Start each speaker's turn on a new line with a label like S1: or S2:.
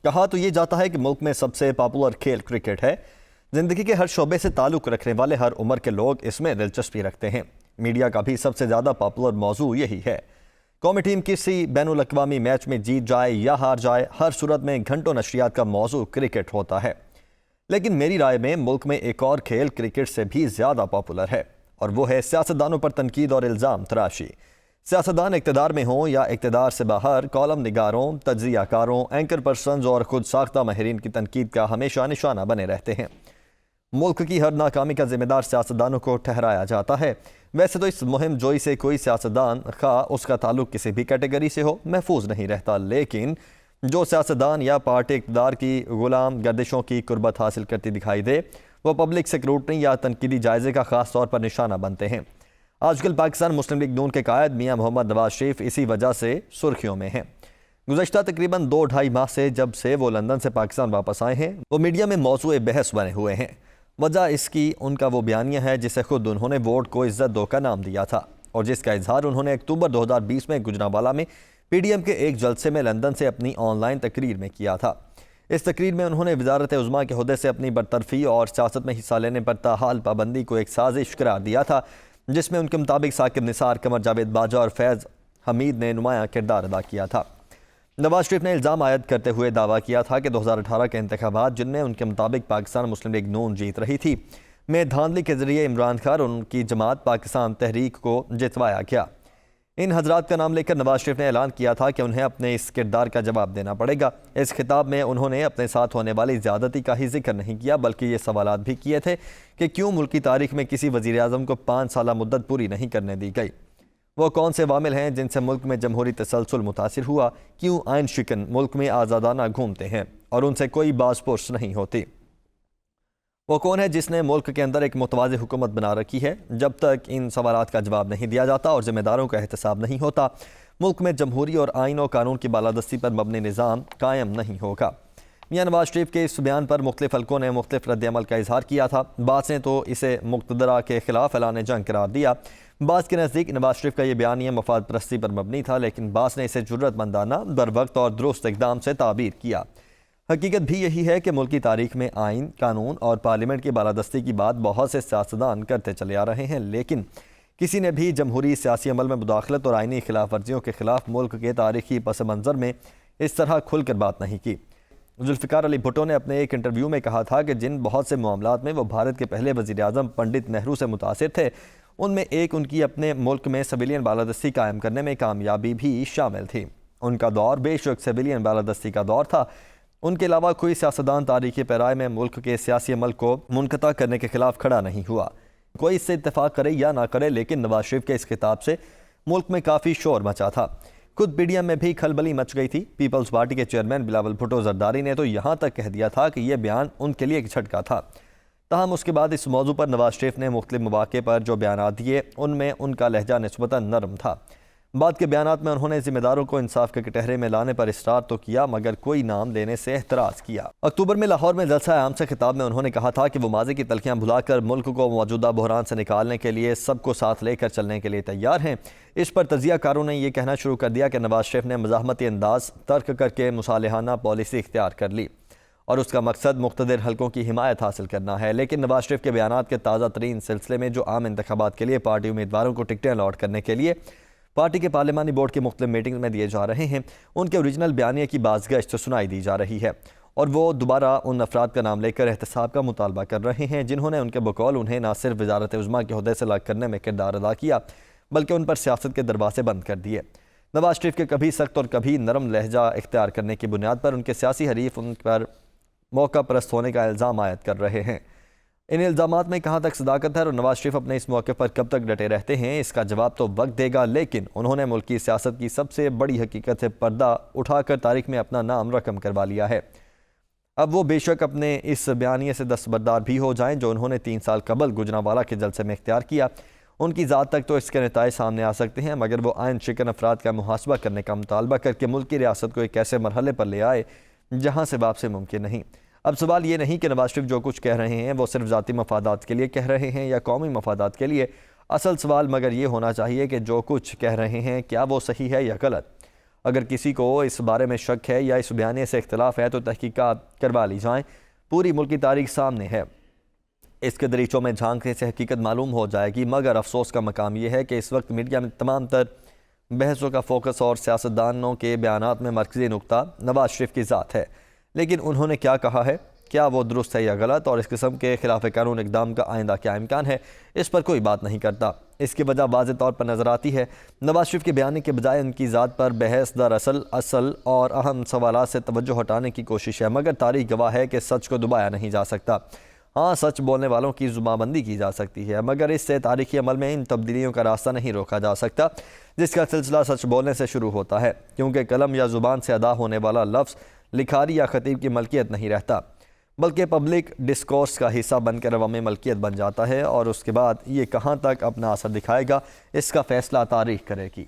S1: कहा तो ये जाता है कि मुल्क में सबसे पॉपुलर खेल क्रिकेट है। जिंदगी के हर शोबे से ताल्लुक़ रखने वाले हर उम्र के लोग इसमें दिलचस्पी रखते हैं। मीडिया का भी सबसे ज़्यादा पॉपुलर मौजू यही है। कौमी टीम किसी बैनुल अक़वामी मैच में जीत जाए या हार जाए, हर सूरत में घंटों नशरियात का मौजू क्रिकेट होता है। लेकिन मेरी राय में मुल्क में एक और खेल क्रिकेट से भी ज़्यादा पॉपुलर है, और वो है सियासतदानों पर तनकीद और इल्ज़ाम तराशी। सियासतदान इक़्तिदार में हों या इक़्तिदार से बाहर, कॉलम निगारों, तज्ज़ियाकारों, एंकर पर्सन्स और खुद साख्ता माहिरीन की तनकीद का हमेशा निशाना बने रहते हैं। मुल्क की हर नाकामी का जिम्मेदार सियासतदानों को ठहराया जाता है। वैसे तो इस मुहिम जोई से कोई सियासतदान, खा उसका ताल्लुक किसी भी कैटेगरी से हो, महफूज नहीं रहता। लेकिन जो सियासतदान या पार्टी इक़्तिदार की गुलाम गर्दिशों की कुर्बत हासिल करती दिखाई दे, वो पब्लिक स्क्रूटनी या तनकीदी जायज़े का ख़ास तौर पर निशाना बनते हैं। आजकल पाकिस्तान मुस्लिम लीग नून के कायद मियाँ मोहम्मद नवाज शरीफ इसी वजह से सुर्खियों में हैं। गुज़श्ता तकरीबन 2-2.5 माह से जब से वो लंदन से पाकिस्तान वापस आए हैं, वो मीडिया में मौजूए बहस बने हुए हैं। वजह इसकी उनका वो बयानिया है जिसे खुद उन्होंने वोट को इज्जत दो का नाम दिया था, और जिसका इजहार उन्होंने अक्टूबर 2020 में गुजरांवाला में PDM के एक जलसे में लंदन से अपनी ऑनलाइन तकरीर में किया था। इस तकरीर में उन्होंने वजारत उज़्मा के ओहदे से अपनी बरतरफी और सियासत में हिस्सा लेने पर ताहाल पाबंदी को एक साजिश करार दिया था, जिसमें उनके मुताबिक साकिब निसार, कमर जावेद बाजा और फैज़ हमीद ने नुमाया किरदार अदा किया था। नवाज शरीफ ने इल्ज़ाम आयद करते हुए दावा किया था कि 2018 के इंतखाबात, जिनमें उनके मुताबिक पाकिस्तान मुस्लिम लीग नून जीत रही थी, में धांधली के जरिए इमरान खान और उनकी जमात पाकिस्तान तहरीक को जितवाया गया। इन हजरात का नाम लेकर नवाज शरीफ ने ऐलान किया था कि उन्हें अपने इस किरदार का जवाब देना पड़ेगा। इस खिताब में उन्होंने अपने साथ होने वाली ज़्यादती का ही जिक्र नहीं किया, बल्कि ये सवालात भी किए थे कि क्यों मुल्क की तारीख में किसी वज़ीर आज़म को 5 साल मुद्दत पूरी नहीं करने दी गई। वो कौन से वामिल हैं जिनसे मुल्क में जमहूरी तसलसल मुतासिर हुआ, क्यों आइन शिकन मुल्क में आज़ादाना घूमते हैं और उनसे कोई बाज़पुर्स नहीं होती। वो कौन है जिसने मुल्क के अंदर एक मुतवाज़ी हुकूमत बना रखी है। जब तक इन सवालात का जवाब नहीं दिया जाता और ज़िम्मेदारों का एहतसाब नहीं होता, मुल्क में जमहूरी और आइन और कानून की बालादस्ती पर मबनी निज़ाम कायम नहीं होगा। मियाँ नवाज शरीफ के इस बयान पर मुख्तलिफ हल्कों ने मुख्तलिफ रद्द-ए-अमल का इजहार किया था। बाज़ ने तो इसे मुक़्तदरा के खिलाफ ऐलान जंग करार दिया। बाज़ के नज़दीक नवाज शरीफ का ये बयानिया मफाद परस्ती पर मबनी था, लेकिन बाज़ ने इसे जुर्रतमंदाना, बरवक्त और दुरुस्त इक़दाम से ताबीर किया। हकीकत भी यही है कि मुल्क की तारीख में आइन, कानून और पार्लियामेंट की बालादस्ती की बात बहुत से सियासतदान करते चले आ रहे हैं, लेकिन किसी ने भी जमहूरी सियासी अमल में मुदाखलत और आइनी खिलाफ वर्जियों के खिलाफ मुल्क के तारीखी पस मंज़र में इस तरह खुलकर बात नहीं की। जुल्फ़िकार अली भुट्टो ने अपने एक इंटरव्यू में कहा था कि जिन बहुत से मामलात में वो भारत के पहले वज़ीर आज़म पंडित नेहरू से मुतासिर थे, उनमें एक उनकी अपने मुल्क में सिविलियन बालादस्ती कायम करने में कामयाबी भी शामिल थी। उनका दौर बेशक सिविलियन बालादस्ती का दौर था। उनके अलावा कोई सियासतदान तारीख़ी पैराए में मुल्क के सियासी अमल को मुनक़ता करने के खिलाफ खड़ा नहीं हुआ। कोई इससे इत्तेफाक करे या ना करे, लेकिन नवाज शरीफ के इस खिताब से मुल्क में काफ़ी शोर मचा था। खुद PDM में भी खलबली मच गई थी। पीपल्स पार्टी के चेयरमैन बिलावल भुट्टो जरदारी ने तो यहाँ तक कह दिया था कि यह बयान उनके लिए एक झटका था। ताहम उसके बाद इस मौजू पर नवाज शरीफ ने मुख्तलिफ मौक़े पर जो बयान दिए, उनमें उनका लहजा निस्बतन नरम था। बाद के बयानात में उन्होंने जिम्मेदारों को इंसाफ के कटहरे में लाने पर इसरार तो किया, मगर कोई नाम लेने से एहतराज़ किया। अक्टूबर में लाहौर में जलसा आम से खिताब में उन्होंने कहा था कि वो माजी की तलखियाँ भुलाकर मुल्क को मौजूदा बहरान से निकालने के लिए सबको साथ लेकर चलने के लिए तैयार हैं। इस पर तज्ज़ियाकारों ने यह कहना शुरू कर दिया कि नवाज शरीफ ने मज़ाहमती अंदाज तर्क करके मुसालिहाना पॉलिसी इख्तियार कर ली और उसका मकसद मुख्तदिर हल्कों की हिमायत हासिल करना है। लेकिन नवाज शरीफ के बयानात के ताज़ा तरीन सिलसिले में, जो आम इंतखाबात के लिए पार्टी उम्मीदवारों को टिकटें अलॉट करने के लिए पार्टी के पार्लिमानी बोर्ड के मुख्तलिफ मीटिंग में दिए जा रहे हैं, उनके ओरिजिनल बयानिया की बाज़गश्त सुनाई दी जा रही है, और वो दोबारा उन अफराद का नाम लेकर एहतसाब का मुतालबा कर रहे हैं जिन्होंने उनके बकौल उन्हें न सिर्फ वजारत उज़्मा के ओहदे से अलग करने में किरदार अदा किया, बल्कि उन पर सियासत के दरवाजे बंद कर दिए। नवाज शरीफ के कभी सख्त और कभी नरम लहजा इख्तियार करने की बुनियाद पर उनके सियासी हरीफ उन पर मौका परस्त होने का इल्ज़ाम आयद कर रहे हैं। इन इल्ज़ामात में कहाँ तक सदाकत है और नवाज शरीफ अपने इस मौके पर कब तक डटे रहते हैं, इसका जवाब तो वक्त देगा। लेकिन उन्होंने मुल्क की सियासत की सबसे बड़ी हकीकत से पर्दा उठाकर तारीख में अपना नाम रकम करवा लिया है। अब वो बेशक अपने इस बयानिए से दस्तबरदार भी हो जाएं जो उन्होंने 3 साल कबल गुजरांवाला के जलसे में इख्तियार किया। उनकी ज़ात तक तो इसके नताइज सामने आ सकते हैं, मगर वो आइन शिकन अफराद का मुहासबा करने का मुतालबा करके मुल्क की रियासत को एक ऐसे मरहले पर ले आए जहाँ से वापसी मुमकिन नहीं। अब सवाल ये नहीं कि नवाज शरीफ जो कुछ कह रहे हैं वो सिर्फ ज़ाती मफादात के लिए कह रहे हैं या कौमी मफादात के लिए। असल सवाल मगर ये होना चाहिए कि जो कुछ कह रहे हैं क्या वो सही है या गलत। अगर किसी को इस बारे में शक है या इस बयाने से इख्तलाफ है तो तहकीकात करवा ली जाएँ। पूरी मुल्की तारीख सामने है, इसके दरीचों में झांकने से हकीकत मालूम हो जाएगी। मगर अफसोस का मकाम यह है कि इस वक्त मीडिया में तमाम तर बहसों का फोकस और सियासतदानों के बयानात में मरकज़ी नुक्ता नवाज शरीफ की ज़ात है। लेकिन उन्होंने क्या कहा है, क्या वो दुरुस्त है या गलत, और इस किस्म के खिलाफ कानून इकदाम का आइंदा क्या इम्कान है, इस पर कोई बात नहीं करता। इसकी वजह वाज़ेह तौर पर नज़र आती है। नवाज शरीफ के बयान के बजाय उनकी ज़ात पर बहस दरअसल असल और अहम सवालात से तवज्जो हटाने की कोशिश है। मगर तारीख गवाह है कि सच को दबाया नहीं जा सकता। हाँ, सच बोलने वालों की जुबानबंदी की जा सकती है, मगर इससे तारीखी अमल में इन तब्दीलियों का रास्ता नहीं रोका जा सकता, जिसका सिलसिला सच बोलने से शुरू होता है। क्योंकि कलम या ज़ुबान से अदा होने वाला लफ्ज़ लिखारी या खतीब की मलकियत नहीं रहता, बल्कि पब्लिक डिस्कोर्स का हिस्सा बनकर अवामी मलकियत बन जाता है। और उसके बाद ये कहाँ तक अपना असर दिखाएगा, इसका फ़ैसला तारीख करेगी।